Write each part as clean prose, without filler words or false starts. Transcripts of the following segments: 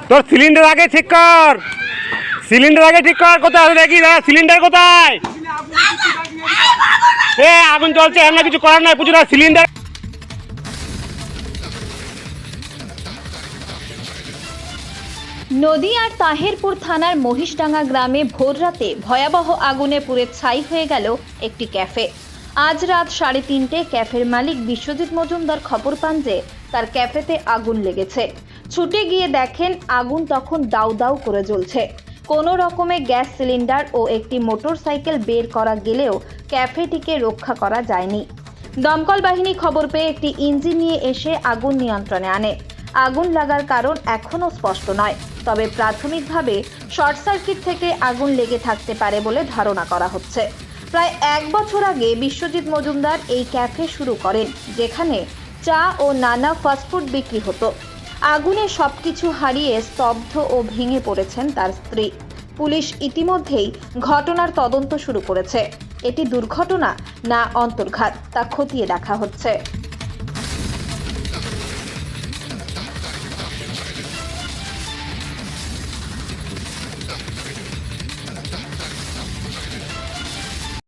তোর সিলিন্ডার আগে ঠিক কর, সিলিন্ডার আগে ঠিক কর। কোথায় আছে দেখি দাদা, সিলিন্ডার কোথায়? এ আগুন চলছে, এমন কিছু করার নাই, বুঝো না সিলিন্ডার। নদীয়ার তাহেরপুর থানার মহিষডাঙ্গা গ্রামে ভোররাতে ভয়াবহ আগুনে পুড়ে ছাই হয়ে গেল একটি ক্যাফে। আজ রাত 3:30 ক্যাফের মালিক বিশ্বজিৎ মজুমদার খবর পান যে তার ক্যাফেতে আগুন লেগেছে। ছুটে গিয়ে দেখেন আগুন তখন দাউ দাউ করে জ্বলছে। কোনো রকমে গ্যাস সিলিন্ডার ও একটি মোটরসাইকেল বের করা গেলেও ক্যাফেটিকে রক্ষা করা যায়নি। দমকল বাহিনী খবর পেয়ে একটি ইঞ্জিন নিয়ে এসে আগুন নিয়ন্ত্রণে আনে। আগুন লাগার কারণ এখনও স্পষ্ট নয়, তবে প্রাথমিকভাবে শর্ট সার্কিট থেকে আগুন লেগে থাকতে পারে বলে ধারণা করা হচ্ছে। প্রায় 1 বছর আগে বিশ্বজিৎ মজুমদার এই ক্যাফে শুরু করেন, যেখানে চা ও নানা ফাস্টফুড বিক্রি হতো। আগুনে সবকিছু হারিয়ে স্তব্ধ ও ভেঙে পড়েছেন তার স্ত্রী। পুলিশ ইতিমধ্যেই ঘটনার তদন্ত শুরু করেছে। এটি দুর্ঘটনা না অন্তর্ঘাত তা খতিয়ে দেখা হচ্ছে।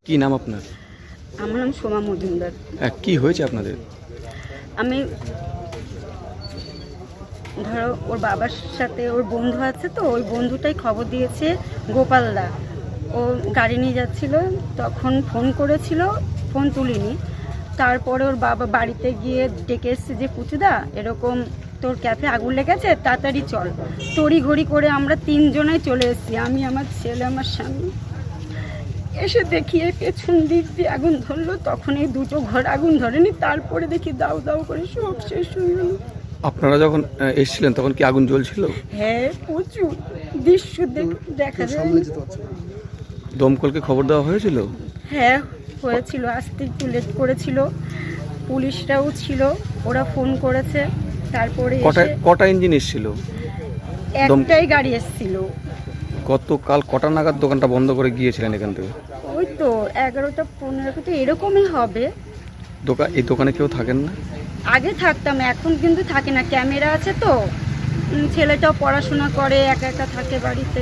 কি নাম আপনার? আমার নাম সোমা মজুমদার। কি হয়েছে আপনাদের? আমি ধরো ওর বাবার সাথে ওর বন্ধু আছে, তো ওই বন্ধুটাই খবর দিয়েছে গোপালদা। ও গাড়ি নিয়ে যাচ্ছিল, তখন ফোন করেছিল, ফোন তুলিনি। তারপরে ওর বাবা বাড়িতে গিয়ে ডেকে এসছে যে পুচুদা এরকম তোর ক্যাফে আগুন লেগেছে, তাড়াতাড়ি চল। তড়ি ঘড়ি করে আমরা 3 জনাই চলে এসেছি, আমি, আমার ছেলে, আমার স্বামী। এসে দেখি এই পেছন দিক দিয়ে আগুন ধরলো, তখন এই 2টো ঘর আগুন ধরেনি, তারপরে দেখি দাউ দাউ করে সব শেষ হয়ে গেল। আপনারা যখন এসেছিলেন তখন কি আগুন জ্বলছিল? হ্যাঁ, প্রচুর দৃশ্য দেখা যায়। দমকলকে খবর দেওয়া হয়েছিল? হ্যাঁ হয়েছিল, আসতে একটু লেট করেছিল, পুলিশরাও ছিল, ওরা ফোন করেছে। তারপরে কটা ইঞ্জিন এসেছিল? একটাই গাড়ি এসেছিল। গতকাল কটা নাগাদ দোকানটা বন্ধ করে গিয়েছিলেন এখান থেকে? ওই তো 11টা 15 তো এরকমই হবে। এই দোকানে কেউ থাকেন না? আগে থাকতাম, এখন কিন্তু থাকি না, ক্যামেরা আছে তো। ছেলেটাও পড়াশোনা করে, একা একা থাকে বাড়িতে।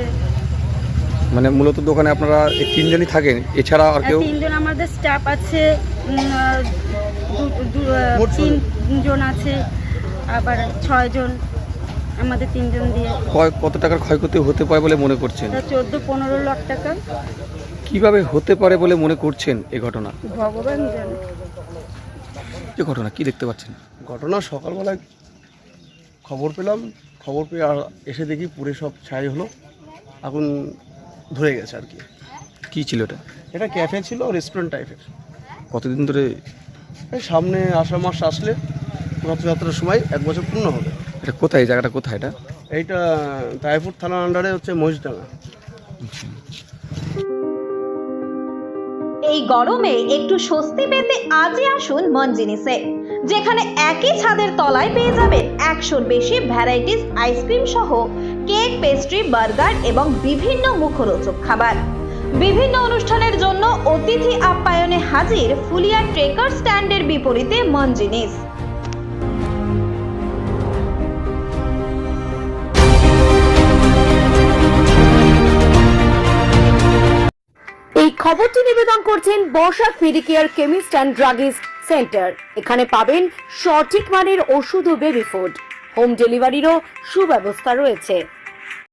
মানে মূলত দোকানে আপনারা 3 জনই থাকেন, এছাড়া আর কেউ? 3 জন আমাদের স্টাফ আছে, 3 জন আছে, আবার 6 জন আমাদের 3 জন দিয়ে। কত টাকার ক্ষয়ক্ষতি হতে পারে বলে মনে করছেন? 14-15 লাখ টাকা। কিভাবে হতে পারে বলে মনে করছেন এই ঘটনা? ভগবান জানে। যে ঘটনা কি দেখতে পাচ্ছেন? ঘটনা সকালবেলায় খবর পেলাম, খবর পেয়ে আর এসে দেখি পুরে সব ছাই হলো, আগুন ধরে গেছে আর কি। কি ছিল এটা? এটা ক্যাফে ছিল, রেস্টুরেন্ট টাইপের। কতদিন ধরে? এই সামনে আষাঢ় মাস আসলে রথযাত্রার সময় 1 বছর পূর্ণ হবে। এটা কোথায়, এই জায়গাটা কোথায় এটা? এইটা তাহেরপুর থানার আন্ডারে হচ্ছে মহিষডাঙ্গা। এই গরমে একটু স্বস্তি পেতে আজই আসুন মনজিনিসে, যেখানে একই ছাদের তলায় পেয়ে যাবেন 100-র বেশি ভ্যারাইটিস আইসক্রিম সহ কেক, পেস্ট্রি, বার্গার এবং বিভিন্ন মুখরোচক খাবার। বিভিন্ন অনুষ্ঠানের জন্য অতিথি আপ্যায়নে হাজির ফুলিয়া ট্রেকার স্ট্যান্ডের বিপরীতে মনজিনিস। এই খবরটি নিবেদন করছেন বর্ষা ফিডিকেয়ার কেমিস্ট অ্যান্ড ড্রাগিস্ট সেন্টার। এখানে পাবেন সঠিক মানের ওষুধ ও বেবি ফুড। হোম ডেলিভারিরও সুব্যবস্থা রয়েছে।